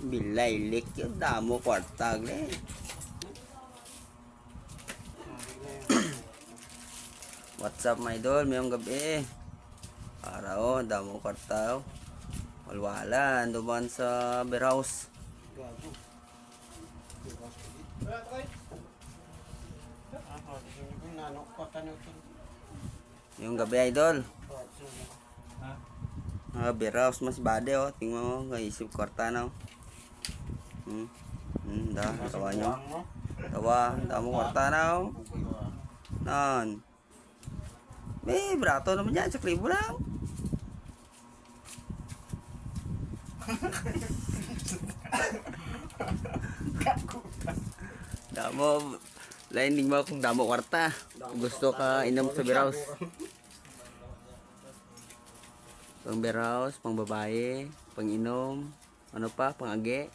Bilay lik yun. Damo kwarta gali. What's up my idol? Mayong gabi. Para damo kwarta. Walwala. Duman sa beer house. Yung gabi idol. Beer house mas bade tingnan mo isip kwarta na. Tawa nyo. Tawa, damo kwarta na. Nan. May brato naman yan, sa klibo lang. Damo, lining mo kung damo kwarta. Gusto ka inom sa beer house. Pang beer house, pang babae, pang inom, ano pa, pang age.